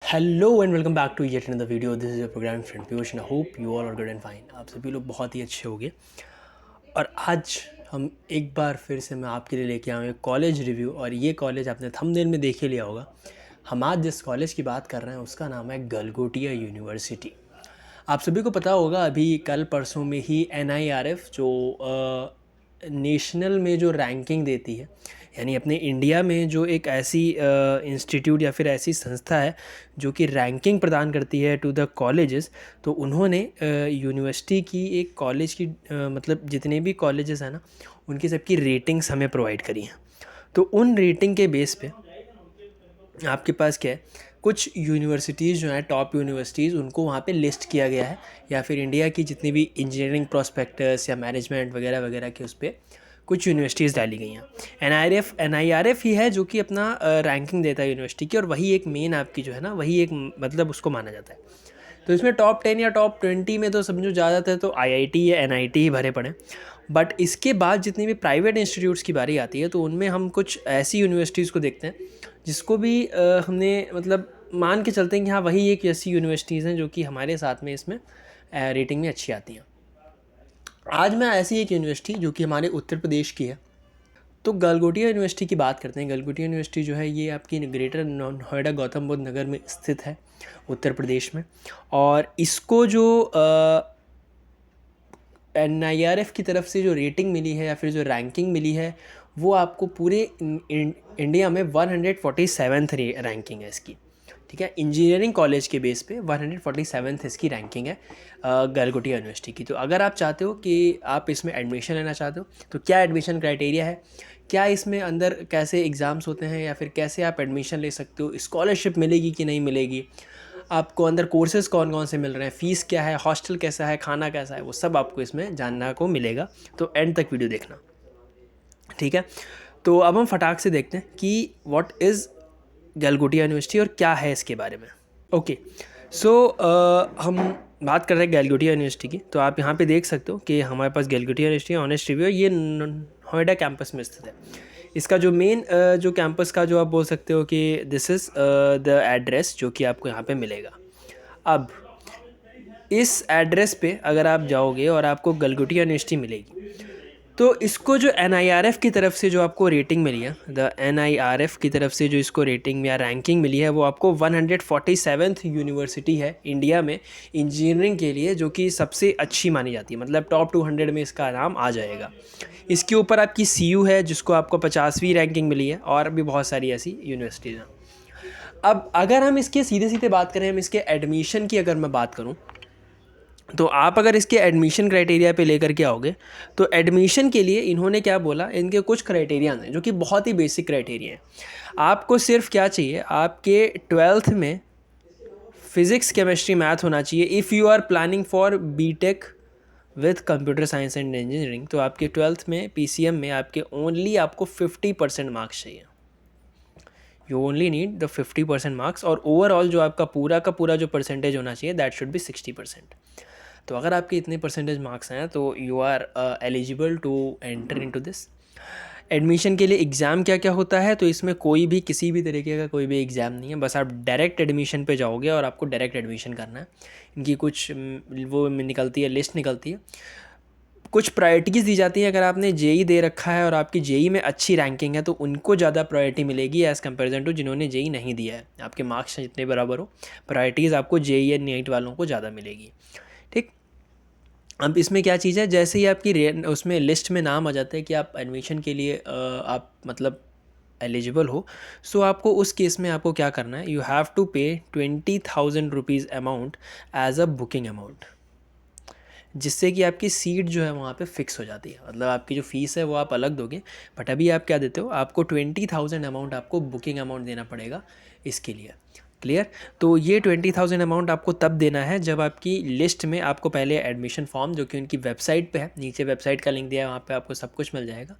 Hello and welcome back to yet another video. This is your program friend Piyush and I hope you all are good and fine. आप सभी लोग बहुत ही अच्छे होंगे। और आज हम एक बार फिर से मैं आपके लिए लेके आऊँ एक कॉलेज रिव्यू। और ये कॉलेज आपने थंबनेल में देख ही लिया होगा। हम आज जिस कॉलेज की बात कर रहे हैं उसका नाम है गलगोटिया यूनिवर्सिटी। आप सभी को पता होगा अभी कल परसों में ही NIRF जो नेशनल में जो रैंकिंग देती है, यानी अपने इंडिया में जो एक ऐसी इंस्टीट्यूट या फिर ऐसी संस्था है जो कि रैंकिंग प्रदान करती है टू द कॉलेजेस, तो उन्होंने यूनिवर्सिटी की एक कॉलेज की मतलब जितने भी कॉलेजेस हैं ना उनकी सबकी रेटिंग्स हमें प्रोवाइड करी हैं। तो उन रेटिंग के बेस पे आपके पास क्या है, कुछ यूनिवर्सिटीज़ जो हैं टॉप यूनिवर्सिटीज़ उनको वहाँ पे लिस्ट किया गया है, या फिर इंडिया की जितनी भी इंजीनियरिंग प्रोस्पेक्टस या मैनेजमेंट वगैरह वगैरह के उस पर कुछ यूनिवर्सिटीज़ डाली गई हैं। NIRF ही है जो कि अपना रैंकिंग देता है यूनिवर्सिटी की, और वही एक मेन आपकी जो है ना वही एक मतलब उसको माना जाता है। तो इसमें टॉप 10 या टॉप 20 में तो समझो ज़्यादातर तो IIT या NIT ही भरे पड़े। बट इसके बाद जितनी भी प्राइवेट इंस्टीट्यूट्स की बारी आती है तो उनमें हम कुछ ऐसी यूनिवर्सिटीज़ को देखते हैं जिसको भी हमने मतलब मान के चलते हैं कि हाँ वही एक ऐसी यूनिवर्सिटीज़ हैं जो कि हमारे साथ में इसमें रेटिंग में अच्छी आती हैं। आज मैं ऐसी एक यूनिवर्सिटी जो कि हमारे उत्तर प्रदेश की है, तो गलगोटिया यूनिवर्सिटी की बात करते हैं। गलगोटिया यूनिवर्सिटी जो है ये आपकी ग्रेटर नोएडा गौतम बुद्ध नगर में स्थित है उत्तर प्रदेश में। और इसको जो NIRF की तरफ से जो रेटिंग मिली है या फिर जो रैंकिंग मिली है वो आपको पूरे इंडिया में 147th रैंकिंग है इसकी। ठीक है, इंजीनियरिंग कॉलेज के बेस पे 147th इसकी रैंकिंग है गलगोटिया यूनिवर्सिटी की। तो अगर आप चाहते हो कि आप इसमें एडमिशन लेना चाहते हो तो क्या एडमिशन क्राइटेरिया है, क्या इसमें अंदर कैसे एग्ज़ाम्स होते हैं, या फिर कैसे आप एडमिशन ले सकते हो, स्कॉलरशिप मिलेगी कि नहीं मिलेगी, आपको अंदर कोर्सेज कौन कौन से मिल रहे हैं, फ़ीस क्या है, हॉस्टल कैसा है, खाना कैसा है, वो सब आपको इसमें जानना को मिलेगा। तो एंड तक वीडियो देखना, ठीक है। तो अब हम फटाक से देखते हैं कि व्हाट इज़ गलगोटिया यूनिवर्सिटी और क्या है इसके बारे में। ओके, सो हम बात कर रहे हैं गलगोटिया यूनिवर्सिटी की। तो आप यहाँ पे देख सकते हो कि हमारे पास गलगोटिया यूनिवर्सिटी ऑनेस्ट रिव्यू है, ये नोएडा कैंपस में स्थित है। इसका जो मेन जो कैंपस का जो आप बोल सकते हो कि दिस इज़ द एड्रेस जो कि आपको यहाँ पे मिलेगा। अब इस एड्रेस पे अगर आप जाओगे और आपको गलगोटिया यूनिवर्सिटी मिलेगी, तो इसको जो NIRF की तरफ से जो आपको रेटिंग मिली है, द NIRF की तरफ से जो इसको रेटिंग या रैंकिंग मिली है वो आपको 147th यूनिवर्सिटी है इंडिया में इंजीनियरिंग के लिए, जो कि सबसे अच्छी मानी जाती है, मतलब टॉप 200 में इसका नाम आ जाएगा। इसके ऊपर आपकी CU है जिसको आपको 50वीं रैंकिंग मिली है, और भी बहुत सारी ऐसी यूनिवर्सिटीज़ हैं। अब अगर हम इसके सीधे सीधे बात करें, हम इसके एडमिशन की अगर मैं बात करूँ, तो आप अगर इसके एडमिशन क्राइटेरिया पे लेकर के आओगे तो एडमिशन के लिए इन्होंने क्या बोला, इनके कुछ क्राइटेरिया हैं जो कि बहुत ही बेसिक क्राइटेरिया हैं। आपको सिर्फ क्या चाहिए, आपके 12th में फिज़िक्स केमिस्ट्री मैथ होना चाहिए। If you are planning for BTech with computer science and engineering, तो आपके 12th में PCM में आपके ओनली आपको 50% मार्क्स चाहिए। You only need the 50% marks, और ओवरऑल जो आपका पूरा का पूरा जो परसेंटेज होना चाहिए दैट शुड बी 60%। तो अगर आपके इतने परसेंटेज मार्क्स हैं तो you are eligible to enter into this. Admission के लिए एग्ज़ाम क्या क्या होता है, तो इसमें कोई भी किसी भी तरीके का कोई भी एग्ज़ाम नहीं है, बस आप डायरेक्ट एडमिशन पे जाओगे और आपको डायरेक्ट एडमिशन करना है। इनकी कुछ वो निकलती है, लिस्ट निकलती है, कुछ प्रायोरिटीज़ दी जाती हैं। अगर आपने JEE दे रखा है और आपकी JEE में अच्छी रैंकिंग है तो उनको ज़्यादा प्रायोरिटी मिलेगी एज़ कम्पेरिजन टू जिन्होंने JEE नहीं दिया है। आपके मार्क्स जितने बराबर हो, प्रायोरिटीज़ आपको JEE या NEET वालों को ज़्यादा मिलेगी। ठीक, अब इसमें क्या चीज़ है, जैसे ही आपकी उसमें लिस्ट में नाम आ जाता है कि आप एडमिशन के लिए आप मतलब एलिजिबल हो, सो आपको उस केस में आपको क्या करना है, you have to pay 20,000 rupees amount as a booking amount, जिससे कि आपकी सीट जो है वहाँ पे फिक्स हो जाती है। मतलब आपकी जो फ़ीस है वो आप अलग दोगे, बट अभी आप क्या देते हो, आपको 20,000 अमाउंट आपको बुकिंग अमाउंट देना पड़ेगा इसके लिए। क्लियर? तो ये 20,000 अमाउंट आपको तब देना है जब आपकी लिस्ट में आपको पहले एडमिशन फॉर्म, जो कि उनकी वेबसाइट पे है, नीचे वेबसाइट का लिंक दिया है, वहाँ पे आपको सब कुछ मिल जाएगा।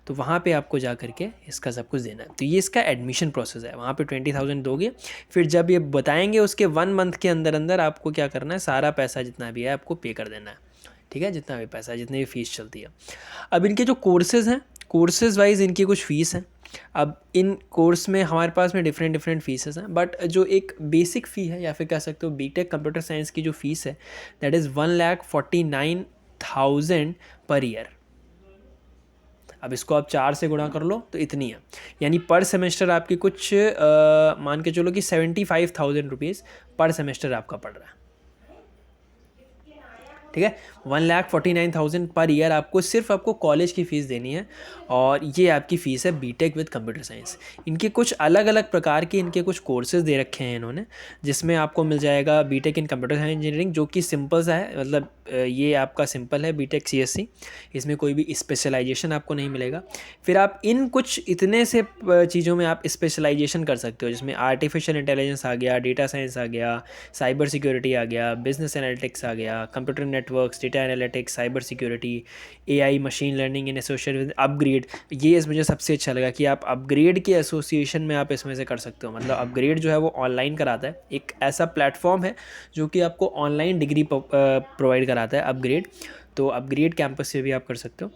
तो वहाँ पे आपको जा करके इसका सब कुछ देना है। तो ये इसका एडमिशन प्रोसेस है, वहाँ पे 20,000 दोगे, फिर जब ये बताएंगे उसके 1 मंथ के अंदर अंदर आपको क्या करना है, सारा पैसा जितना भी है आपको पे कर देना है। ठीक है, जितना भी पैसा, जितनी भी फ़ीस चलती है। अब इनके जो कोर्सेज़ हैं, कोर्सेज़ वाइज इनकी कुछ फ़ीस है। अब इन कोर्स में हमारे पास में डिफरेंट फीसेस हैं, बट जो एक बेसिक फ़ी है या फिर कह सकते हो बीटेक कंप्यूटर साइंस की जो फ़ीस है दैट इज़ 1,49,000 पर ईयर। अब इसको आप 4 से गुणा कर लो तो इतनी है, यानी पर सेमेस्टर आपकी कुछ मान के चलो कि 75,000 रुपीज़ पर सेमेस्टर आपका पड़ रहा है। ठीक है, 1,49,000 पर ईयर आपको सिर्फ आपको कॉलेज की फ़ीस देनी है, और ये आपकी फ़ीस है बीटेक विद कंप्यूटर साइंस। इनके कुछ अलग अलग प्रकार के इनके कुछ कोर्सेज दे रखे हैं इन्होंने, जिसमें आपको मिल जाएगा BTech in computer science engineering, जो कि सिंपल सा है, मतलब ये आपका सिंपल है बीटेक सीएससी, इसमें कोई भी स्पेशलाइजेशन आपको नहीं मिलेगा। फिर आप इन कुछ इतने से चीज़ों में आप स्पेशलाइजेशन कर सकते हो, जिसमें आर्टिफिशियल इंटेलिजेंस आ गया, डेटा साइंस आ गया, साइबर सिक्योरिटी आ गया, बिजनेस एनालिटिक्स आ गया, computer networks, data analytics, cyber security, AI, machine learning in association with upgrade. ये इस मुझे सबसे अच्छा लगा कि आप अपग्रेड के एसोसिएशन में आप इसमें से कर सकते हो। मतलब अपग्रेड जो है वो ऑनलाइन कराता है, एक ऐसा प्लेटफॉर्म है जो कि आपको ऑनलाइन डिग्री प्रोवाइड कराता है अपग्रेड। तो अपग्रेड कैंपस से भी आप कर सकते हो,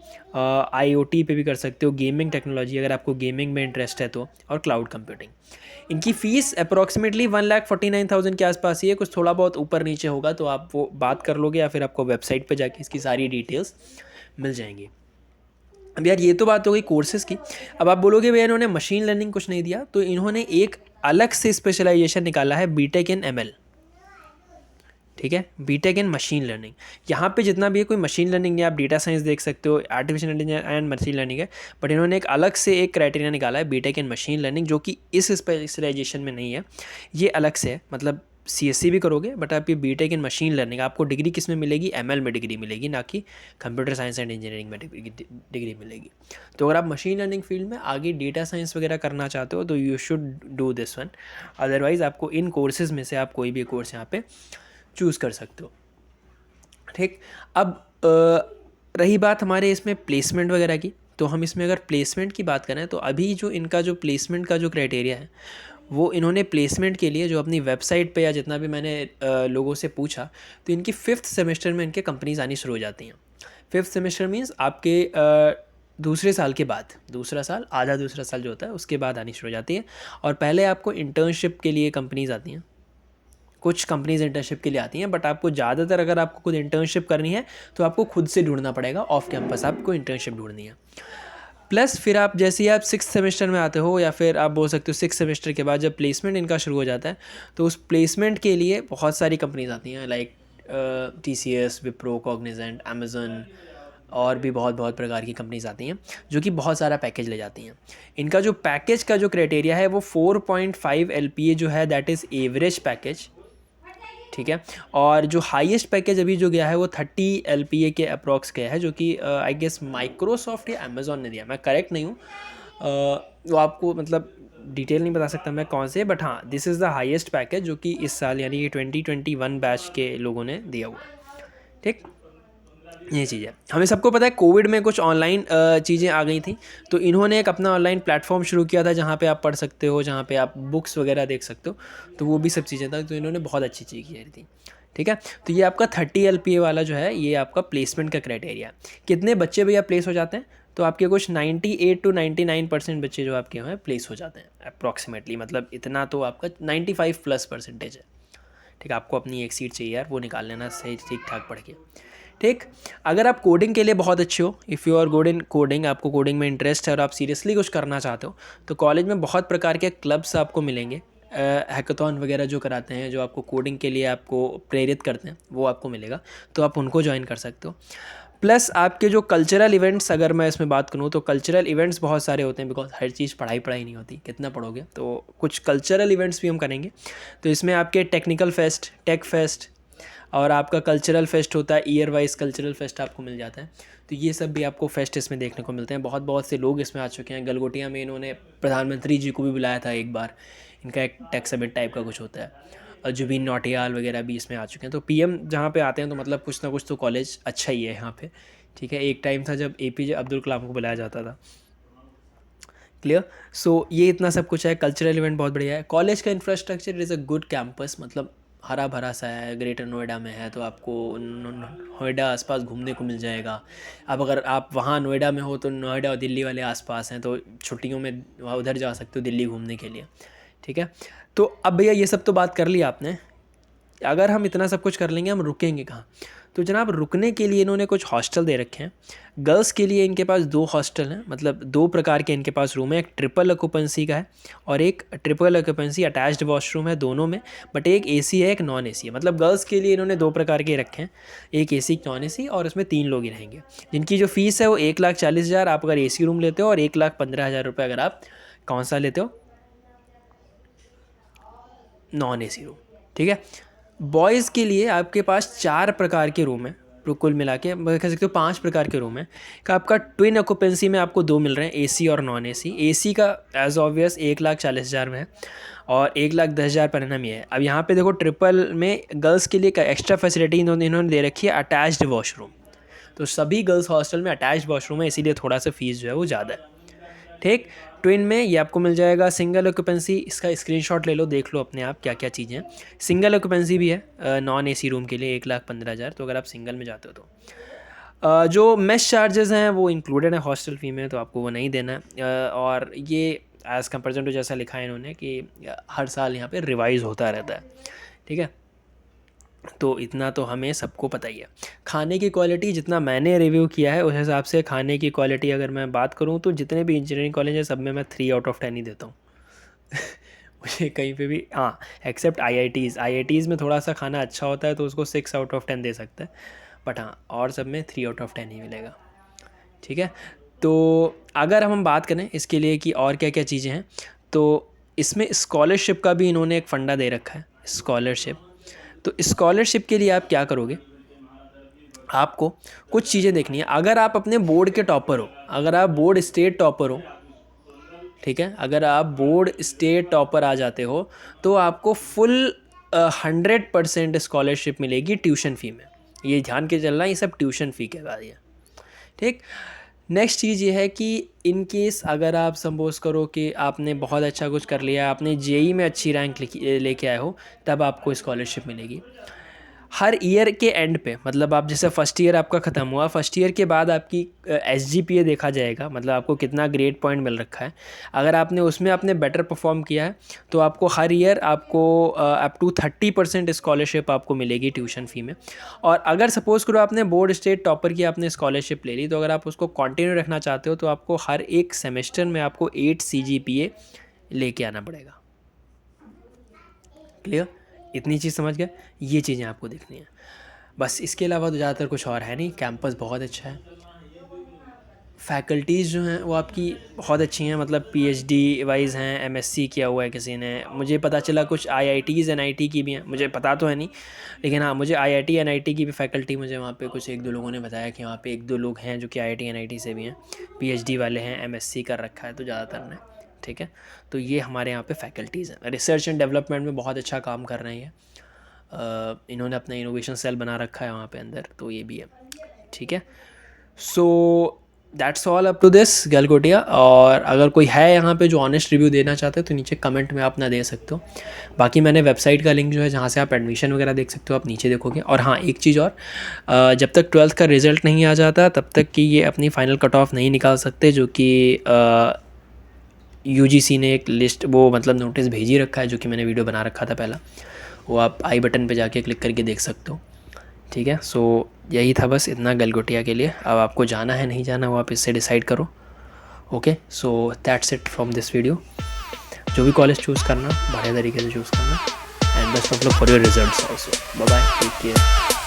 आईओटी पे भी कर सकते हो, गेमिंग टेक्नोलॉजी अगर आपको गेमिंग में इंटरेस्ट है तो, और क्लाउड कंप्यूटिंग। इनकी फ़ीस अप्रॉक्सीमेटली 1,49,000 के आसपास ही है, कुछ थोड़ा बहुत ऊपर नीचे होगा तो आप वो बात कर लोगे, या फिर आपको वेबसाइट पे जाके इसकी सारी डिटेल्स मिल जाएंगी। अब यार ये तो बात हो गई कोर्सेज़ की। अब आप बोलोगे भैया इन्होंने मशीन लर्निंग कुछ नहीं दिया, तो इन्होंने एक अलग से स्पेशलाइजेशन निकाला है, बीटेक इन एमएल। ठीक है, बीटेक इन मशीन लर्निंग। यहाँ पे जितना भी है कोई मशीन लर्निंग नहीं, आप डेटा साइंस देख सकते हो, artificial intelligence and machine learning है, बट इन्होंने एक अलग से एक क्राइटेरिया निकाला है बीटेक इन मशीन लर्निंग, जो कि इस स्पेशलाइजेशन में नहीं है, ये अलग से है। मतलब सीएससी भी करोगे बट आप ये बीटेक इन मशीन लर्निंग, आपको डिग्री किस में मिलेगी, एमएल में डिग्री मिलेगी, ना कि कंप्यूटर साइंस एंड इंजीनियरिंग में डिग्री मिलेगी। तो अगर आप मशीन लर्निंग फील्ड में आगे डेटा साइंस वगैरह करना चाहते हो तो you should do this one, otherwise आपको इन कोर्सेज़ में से आप कोई भी कोर्स यहाँ पे चूज़ कर सकते हो। ठीक, अब रही बात हमारे इसमें प्लेसमेंट वगैरह की, तो हम इसमें अगर प्लेसमेंट की बात करें तो अभी जो इनका जो प्लेसमेंट का जो क्राइटेरिया है, वो इन्होंने प्लेसमेंट के लिए जो अपनी वेबसाइट पे या जितना भी मैंने लोगों से पूछा, तो इनकी 5th सेमेस्टर में इनके कंपनीज आनी शुरू हो जाती हैं। 5th सेमेस्टर मीन्स आपके दूसरे साल के बाद, दूसरा साल, आधा दूसरा साल जो होता है उसके बाद आनी शुरू हो जाती है। और पहले आपको इंटर्नशिप के लिए कंपनीज आती हैं, कुछ कंपनीज इंटर्नशिप के लिए आती हैं, बट आपको ज़्यादातर अगर आपको खुद इंटर्नशिप करनी है तो आपको खुद से ढूंढना पड़ेगा, ऑफ कैंपस आपको इंटर्नशिप ढूंढनी है। प्लस फिर आप जैसे ही आप 6th सेमेस्टर में आते हो, या फिर आप बोल सकते हो 6th सेमेस्टर के बाद जब प्लेसमेंट इनका शुरू हो जाता है, तो उस प्लेसमेंट के लिए बहुत सारी कंपनीज आती हैं, like TCS, Wipro, Cognizant, Amazon, और भी बहुत प्रकार की कंपनीज आती हैं जो कि बहुत सारा पैकेज ले जाती हैं। इनका जो पैकेज का जो क्राइटेरिया है वो 4.5 LPA जो है दैट इज़ एवरेज पैकेज। ठीक है, और जो हाईएस्ट पैकेज अभी जो गया है वो 30 LPA के अप्रॉक्स गया है, जो कि आई गेस माइक्रोसॉफ्ट या अमेज़ॉन ने दिया, मैं करेक्ट नहीं हूँ, वो आपको मतलब डिटेल नहीं बता सकता मैं कौन से, बट हाँ this is the highest package जो कि इस साल यानी कि 2021 बैच के लोगों ने दिया हुआ है। ठीक, ये चीज़ है। हमें सबको पता है कोविड में कुछ ऑनलाइन चीज़ें आ गई थी, तो इन्होंने एक अपना ऑनलाइन प्लेटफॉर्म शुरू किया था जहाँ पे आप पढ़ सकते हो, जहाँ पे आप बुक्स वगैरह देख सकते हो, तो वो भी सब चीज़ें था, तो इन्होंने बहुत अच्छी चीज़ की थी। ठीक है, तो ये आपका 30 LPA वाला जो है ये आपका प्लेसमेंट का क्राइटेरिया। कितने बच्चे भैया प्लेस हो जाते हैं, तो आपके कुछ 98 to 99% बच्चे जो आपके हैं प्लेस हो जाते हैं अप्रॉक्सीमेटली, मतलब इतना तो आपका 95+% है। ठीक, आपको अपनी एक सीट चाहिए यार, वो निकाल लेना सही ठीक ठाक पढ़ के। ठीक, अगर आप कोडिंग के लिए बहुत अच्छे हो, if you are good in coding, आपको कोडिंग में इंटरेस्ट है और आप सीरियसली कुछ करना चाहते हो, तो कॉलेज में बहुत प्रकार के क्लब्स आपको मिलेंगे, हैकाथॉन वगैरह जो कराते हैं, जो आपको कोडिंग के लिए आपको प्रेरित करते हैं, वो आपको मिलेगा, तो आप उनको ज्वाइन कर सकते हो। प्लस आपके जो कल्चरल इवेंट्स, अगर मैं इसमें बात करूँ तो कल्चरल इवेंट्स बहुत सारे होते हैं, बिकॉज हर चीज़ पढ़ाई नहीं होती, कितना पढ़ोगे, तो कुछ कल्चरल इवेंट्स भी हम करेंगे। तो इसमें आपके टेक्निकल फेस्ट, टेक फेस्ट, और आपका कल्चरल फेस्ट होता है, ईयर वाइज कल्चरल फेस्ट आपको मिल जाता है, तो ये सब भी आपको फेस्ट इसमें देखने को मिलते हैं। बहुत से लोग इसमें आ चुके हैं। गलगोटिया में इन्होंने प्रधानमंत्री जी को भी बुलाया था एक बार, इनका एक टेक समिट टाइप का कुछ होता है, और जुबिन नौटियाल वगैरह भी इसमें आ चुके हैं। तो PM जहाँ पे आते हैं तो मतलब कुछ ना कुछ तो कॉलेज अच्छा ही है यहाँ पे। ठीक है, एक टाइम था जब APJ अब्दुल कलाम को बुलाया जाता था। क्लियर, सो ये इतना सब कुछ है। कल्चरल इवेंट बहुत बढ़िया है। कॉलेज का infrastructure is a good campus, मतलब हरा भरा सा है, ग्रेटर नोएडा में है, तो आपको नोएडा आसपास घूमने को मिल जाएगा। अब अगर आप वहाँ नोएडा में हो तो नोएडा और दिल्ली वाले आसपास हैं, तो छुट्टियों में वहाँ उधर जा सकते हो दिल्ली घूमने के लिए, ठीक है। तो अब भैया ये सब तो बात कर ली आपने, अगर हम इतना सब कुछ कर लेंगे हम रुकेंगे कहाँ? तो जनाब रुकने के लिए इन्होंने कुछ हॉस्टल दे रखे हैं। गर्ल्स के लिए इनके पास 2 हॉस्टल हैं, मतलब 2 प्रकार के इनके पास रूम है, एक ट्रिपल ऑक्यूपेंसी का है और एक ट्रिपल ऑक्यूपेंसी अटैच्ड वॉशरूम है दोनों में, बट एक एसी है एक नॉन एसी है। मतलब गर्ल्स के लिए इन्होंने 2 प्रकार के रखे हैं, एक एसी एक नॉन एसी, और उसमें 3 लोग ही रहेंगे, जिनकी जो फ़ीस है वो 1,40,000 आप अगर एसी रूम लेते हो और 1,15,000 रुपये अगर आप कौन सा लेते हो, नॉन एसी रूम, ठीक है। बॉयज़ के लिए आपके पास 4 प्रकार के रूम हैं, कुल मिला के कह सकते हो 5 प्रकार के रूम हैं का आपका ट्विन ऑक्यूपेंसी में आपको 2 मिल रहे हैं, एसी और नॉन एसी। एसी का एज ऑब्वियस 1,40,000 में है और 1,10,000 पर एनम ये है। अब यहाँ पे देखो ट्रिपल में गर्ल्स के लिए एक्स्ट्रा फैसिलिटी इन्होंने दे रखी है, अटैच्ड वॉशरूम। तो सभी गर्ल्स हॉस्टल में अटैच्ड वॉशरूम है, इसीलिए थोड़ा सा फीस जो है वो ज़्यादा है, ठीक। ट्विन में ये आपको मिल जाएगा सिंगल ऑक्यूपेंसी, इसका स्क्रीनशॉट ले लो, देख लो अपने आप क्या क्या चीज़ें हैं। सिंगल ऑक्यूपेंसी भी है नॉन एसी रूम के लिए 1,15,000, तो अगर आप सिंगल में जाते हो तो जो मेस चार्जेस हैं वो इंक्लूडेड है हॉस्टल फ़ी में, तो आपको वो नहीं देना है। और ये एज़ कम्पेरिजन टू जैसा लिखा है इन्होंने कि हर साल यहाँ पे रिवाइज़ होता रहता है, ठीक है। तो इतना तो हमें सबको पता ही है। खाने की क्वालिटी जितना मैंने रिव्यू किया है उस हिसाब से खाने की क्वालिटी अगर मैं बात करूँ तो जितने भी इंजीनियरिंग कॉलेज हैं सब में मैं 3 आउट ऑफ 10 ही देता हूँ। मुझे कहीं पे भी, हाँ एक्सेप्ट IITs में थोड़ा सा खाना अच्छा होता है तो उसको 6 आउट ऑफ 10 दे सकता है, बट हाँ और सब में 3 आउट ऑफ 10 ही मिलेगा, ठीक है। तो अगर हम बात करें इसके लिए कि और क्या क्या चीज़ें हैं, तो इसमें स्कॉलरशिप का भी इन्होंने एक फंडा दे रखा है, स्कॉलरशिप। तो स्कॉलरशिप के लिए आप क्या करोगे, आपको कुछ चीज़ें देखनी है। अगर आप अपने बोर्ड के टॉपर हो, अगर आप बोर्ड स्टेट टॉपर हो, ठीक है, अगर आप बोर्ड स्टेट टॉपर आ जाते हो तो आपको फुल 100% स्कॉलरशिप मिलेगी ट्यूशन फ़ी में। ये ध्यान के चलना, ये सब ट्यूशन फ़ी के बाद है, ठीक। नेक्स्ट चीज़ ये है कि इन केस अगर आप सपोज़ करो कि आपने बहुत अच्छा कुछ कर लिया, आपने जेई में अच्छी रैंक लेके आए हो, तब आपको स्कॉलरशिप मिलेगी। हर ईयर के एंड पे, मतलब आप जैसे फर्स्ट ईयर आपका ख़त्म हुआ, फर्स्ट ईयर के बाद आपकी SGPA देखा जाएगा, मतलब आपको कितना ग्रेड पॉइंट मिल रखा है। अगर आपने उसमें आपने बेटर परफॉर्म किया है तो आपको हर ईयर आपको अप टू 30% स्कॉलरशिप आपको मिलेगी ट्यूशन फ़ी में। और अगर सपोज़ करो आपने बोर्ड स्टेट टॉपर की आपने स्कॉलरशिप ले ली, तो अगर आप उसको कंटिन्यू रखना चाहते हो तो आपको हर एक सेमेस्टर में आपको 8 CGPA लेके आना पड़ेगा। क्लियर? इतनी चीज़ समझ गए, ये चीज़ें आपको देखनी है बस, इसके अलावा तो ज़्यादातर कुछ और है नहीं। कैंपस बहुत अच्छा है, फैकल्टीज़ जो हैं वो आपकी बहुत अच्छी हैं, मतलब PhD वाइज हैं, MSc किया हुआ है किसी ने, मुझे पता चला कुछ IITs NIT की भी हैं, मुझे पता तो है नहीं, लेकिन हाँ मुझे IIT NIT की भी फैकल्टी, मुझे वहाँ पे कुछ 1-2 लोगों ने बताया कि वहाँ पे 1-2 लोग हैं जो कि IIT NIT से भी हैं, PhD वाले हैं, MSc कर रखा है तो ज़्यादातर ने, ठीक है। तो ये हमारे यहाँ पे फैकल्टीज़ हैं। रिसर्च एंड डेवलपमेंट में बहुत अच्छा काम कर रहे हैं, इन्होंने अपना इनोवेशन सेल बना रखा है वहाँ पे अंदर, तो ये भी है, ठीक है। So that's all up to this Galgotia. और अगर कोई है यहाँ पे जो ऑनेस्ट रिव्यू देना चाहते हो तो नीचे कमेंट में आप अपना दे सकते हो। बाकी मैंने वेबसाइट का लिंक जो है जहाँ से आप एडमिशन वगैरह देख सकते हो, आप नीचे देखोगे। और हाँ एक चीज़ और, जब तक 12th का रिज़ल्ट नहीं आ जाता तब तक कि ये अपनी फ़ाइनल कट ऑफ नहीं निकाल सकते, जो कि UGC ने एक लिस्ट वो मतलब नोटिस भेज ही रखा है, जो कि मैंने वीडियो बना रखा था पहला, वो आप आई बटन पे जाके क्लिक करके देख सकते हो, ठीक है। सो यही था बस इतना गलगोटिया के लिए। अब आपको जाना है नहीं जाना वो आप इससे डिसाइड करो, okay. So that's it from this video. जो भी कॉलेज चूज़ करना बढ़िया तरीके से चूज़ करना, and best of luck for your results also. Bye bye, take care.